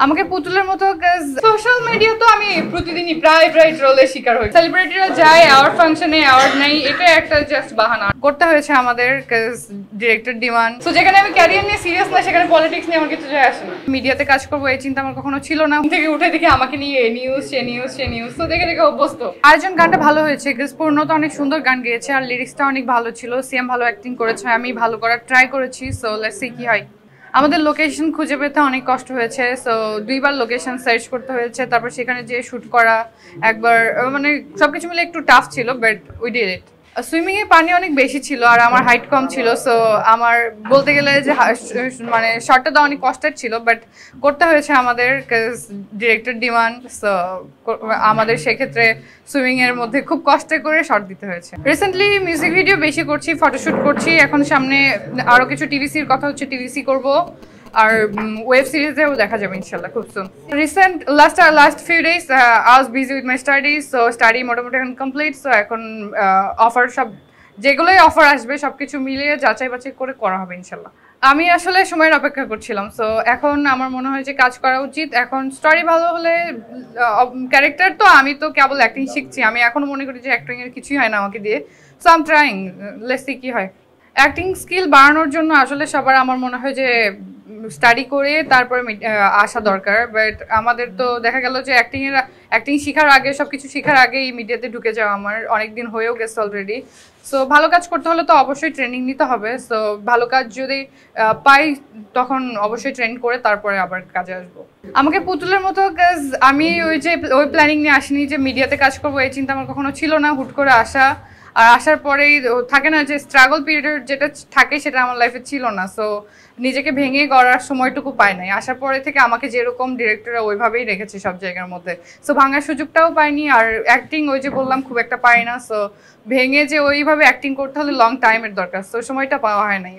আমাকে পুতুলের মতো সোশ্যাল মিডিয়া তো আমি প্রতিদিনই প্রায় ট্রোলের শিকার হই। সেলিব্রিটিরা যায় অ্যাওয়ার্ড ফাংশনে, অ্যাওয়ার্ড নেই, এটা একটা জাস্ট বাহানা করতে হয়েছে আমাদের, ডিরেক্টর ডিমান্ড। তো যেখানে আমি ক্যারিয়ার নিয়ে সিরিয়াস না, সেখানে পলিটিক্স নিয়ে আমার কিছু যায় আসে না। মিডিয়াতে কাজ করবো এই চিন্তা আমার কখনো ছিল না। থেকে উঠে দেখি আমাকে নিয়ে নিউজ সে নিউজ, তো দেখে অভ্যস্ত। আয়োজন গানটা ভালো হয়েছে, পূর্ণ তো অনেক সুন্দর গান গেয়েছে আর লিরিক্সটা অনেক ভালো ছিল। সিএম ভালো অ্যাক্টিং করেছে, আমি ভালো করার ট্রাই করেছি। সো লেটস সি কি হয়। আমাদের লোকেশন খুঁজে পেতে অনেক কষ্ট হয়েছে। সো দুইবার লোকেশন সার্চ করতে হয়েছে, তারপর সেখানে যেয়ে শ্যুট করা একবার, মানে সবকিছু মিলে একটু টাফ ছিল, but we did it. Swimming এ পানি অনেক বেশি ছিল আর আমার হাইট কম ছিল। সো আমার বলতে গেলে যে মানে শর্টটা তো অনেক কষ্টের ছিল, বাট করতে হয়েছে আমাদের, ডিরেক্টর ডিমান্ড। সো আমাদের সেক্ষেত্রে সুইমিং এর মধ্যে খুব কষ্ট করে শর্ট দিতে হয়েছে। রিসেন্টলি মিউজিক ভিডিও বেশি করছি, ফটোশুট করছি। এখন সামনে আরো কিছু টিভিসির কথা হচ্ছে, টিভিসি করব আর ওয়েব সিরিজেও দেখা যাবে ইনশাল্লাহ খুব soon. Recent last few days I was busy with my studies. So study মোটামুটি এখন কমপ্লিট। সো এখন অফার সব যেগুলোই অফার আসবে সবকিছু মিলিয়ে যাচাই বাছাই করে করা হবে ইনশাল্লাহ। আমি আসলে সময়ের অপেক্ষা করছিলাম। সো এখন আমার মনে হয় যে কাজ করা উচিত। এখন স্টোরি ভালো হলে, ক্যারেক্টার তো আমি তো কেবল অ্যাক্টিং শিখছি, আমি এখনো মনে করি যে অ্যাক্টিং এর কিছুই হয় না আমাকে দিয়ে। So I am trying, let's see কি হয়। অ্যাক্টিং স্কিল বাড়ানোর জন্য আসলে সবার আমার মনে হয় যে স্টাডি করে তারপরে আসা দরকার। বাট আমাদের তো দেখা গেল যে অ্যাক্টিং শেখার আগে, সবকিছু শেখার আগেই মিডিয়াতে ঢুকে যাওয়া আমার অনেকদিন হয়েও গেছে অলরেডি। সো ভালো কাজ করতে হলে তো অবশ্যই ট্রেনিং নিতে হবে। সো ভালো কাজ যদি পাই তখন অবশ্যই ট্রেন করে তারপরে আবার কাজে আসবো। আমাকে পুতুলের মতো আমি ওই প্ল্যানিং নিয়ে আসিনি যে মিডিয়াতে কাজ করবো, এই চিন্তা আমার কখনো ছিল না। হুট করে আসা, আর আসার পরেই থাকে না যে স্ট্রাগল পিরিয়ড যেটা থাকে, সেটা আমার লাইফে ছিল না। সো নিজেকে ভেঙে গড়ার সময়টুকু পাই নাই। আসার পরে থেকে আমাকে যেরকম ডিরেক্টররা ওইভাবেই রেখেছে সব জায়গার মধ্যে। সো ভাঙার সুযোগটাও পাইনি। আর অ্যাক্টিং ওই যে বললাম খুব একটা পাই না। সো ভেঙে যে ওইভাবে অ্যাক্টিং করতে হলে লং টাইমের দরকার, সো সময়টা পাওয়া হয় নাই।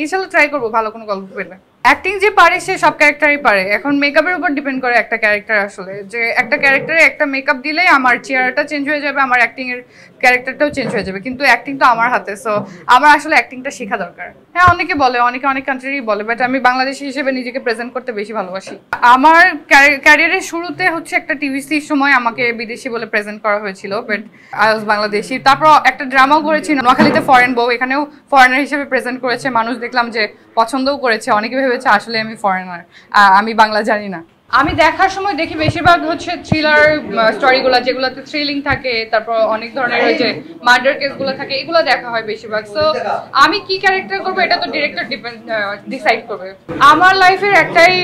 ইনশাল্লাহ ট্রাই করবো ভালো কোনো গল্প পেলে। অ্যাক্টিং যে পারে সে সব ক্যারেক্টারই পারে। এখন মেকআপের উপর ডিপেন্ড করে একটা ক্যারেক্টার, আসলে যে একটা ক্যারেক্টারে একটা মেকআপ দিলেই আমার চেহারাটা চেঞ্জ হয়ে যাবে, আমার অ্যাক্টিং এর ক্যারেক্টারটাও চেঞ্জ হয়ে যাবে। কিন্তু অ্যাক্টিং তো আমার হাতে। সো আমার আসলে অ্যাক্টিংটা শেখা দরকার। হ্যাঁ, অনেকে বলে, অনেক কান্ট্রিরই বলে, বাট আমি বাংলাদেশি হিসেবে নিজেকে প্রেজেন্ট করতে বেশি ভালোবাসি। আমার ক্যারিয়ারের শুরুতে হচ্ছে একটা টিভিসির সময় আমাকে বিদেশি বলে প্রেজেন্ট করা হয়েছিল, বাট আই ওয়াজ বাংলাদেশি। তারপর একটা ড্রামাও করেছি নোয়াখালীতে, ফরেন বউ, এখানেও ফরেনার হিসেবে প্রেজেন্ট করেছে। মানুষ দেখলাম যে পছন্দও করেছে, অনেকে ভেবেছে আসলে আমি ফরেনার, আমি বাংলা জানি না। আমি দেখার সময় দেখি বেশিরভাগ হচ্ছে থ্রিলার স্টোরিগুলো, যেগুলোতে থ্রিলিং থাকে, তারপর অনেক ধরনের ওই যে মার্ডার কেসগুলো থাকে, এগুলো দেখা হয় বেশিরভাগ। সো আমি কি ক্যারেক্টার করবো এটা তো ডিরেক্টর ডিসাইড করবে। আমার লাইফের একটাই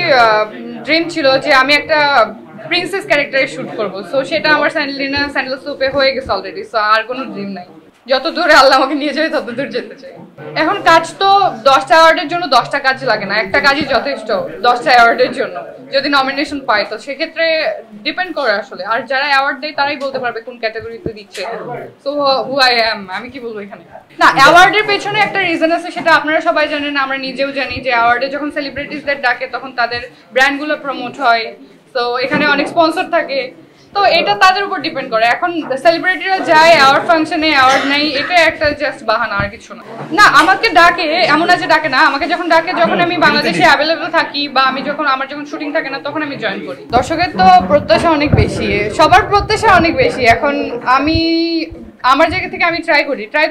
ড্রিম ছিল যে আমি একটা প্রিন্সেস ক্যারেক্টারে শুট করবো। সো সেটা আমার স্যান্ডেল সোপে হয়ে গেছে অলরেডি। সো আর কোনো ড্রিম নাই। যত দূরে আল্লাহ আমাকে নিয়ে যাবে তত দূর যেতে চাই। এখন কাজ তো 10টা অ্যাওয়ার্ডের জন্য 10টা কাজ লাগে না, একটা কাজই যথেষ্ট 10টা অ্যাওয়ার্ডের জন্য। যদি নমিনেশন পাই তো সেক্ষেত্রে ডিপেন্ড করে আসলে। আর যারা অ্যাওয়ার্ড দেয় তারাই বলতে পারবে কোন ক্যাটাগরিতে দিচ্ছে। সো হু আই অ্যাম, আমি কি বলবো এখানে। না, অ্যাওয়ার্ডের পেছনে একটা রিজন আছে, সেটা আপনারা সবাই জানেন, আমরা নিজেও জানি যে অ্যাওয়ার্ডে যখন সেলিব্রিটিসদের ডাকে তখন তাদের ব্র্যান্ডগুলো প্রমোট হয়। তো এখানে অনেক স্পন্সর থাকে, তো এটা তাদের উপর ডিপেন্ড করে। এখন সেলিব্রিটিরা যায় অ্যাওয়ার্ড ফাংশনে, অ্যাওয়ার্ড নেই, এটা একটা জাস্ট বাহানা আর কিছু না। না, আমাকে ডাকে, এমন আছে ডাকে না, আমাকে যখন ডাকে যখন আমি বাংলাদেশে অ্যাভেলেবল থাকি বা আমার যখন শুটিং থাকে না তখন আমি জয়েন করি। দর্শকের তো প্রত্যাশা অনেক বেশি, সবার প্রত্যাশা অনেক বেশি। এখন আমি আমার জায়গা থেকে আমি ট্রাই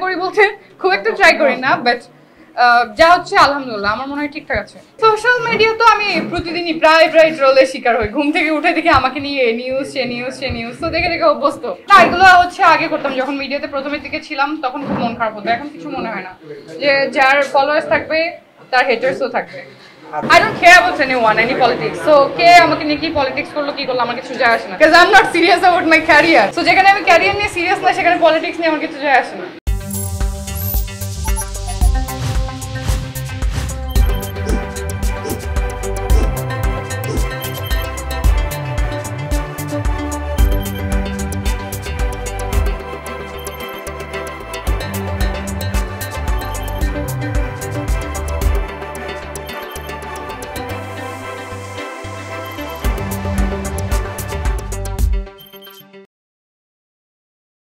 করি বলতে খুব একটা ট্রাই করি না, বাট যা হচ্ছে আলহামদুলিল্লাহ আমার মনে হয় ঠিকঠাক আছে। সোশ্যাল মিডিয়া তো আমি প্রতিদিনই প্রায় ট্রোলের শিকার হই। ঘুম থেকে উঠে দেখি আমাকে নিয়ে নিউজ সে নিউজ, তো দেখে অভ্যস্ত। না, এগুলো হচ্ছে আগে করতাম, যখন মিডিয়াতে প্রথমের দিকে ছিলাম তখন খুব মন খারাপ হতো। এখন কিছু মনে হয় না, যে যার ফলোয়ার্স থাকবে তার হেটার্সও থাকবে। I don't care about anyone, any politics. So কে আমাকে নিয়ে কি পলিটিক্স করলো কি করলো আমার কিছু যায় আসে না, because I'm not serious about my career. So যেখানে আমি ক্যারিয়ার নিয়ে সিরিয়াস না সেখানে পলিটিক্স নিয়ে আমার কিছু যায় আসে না।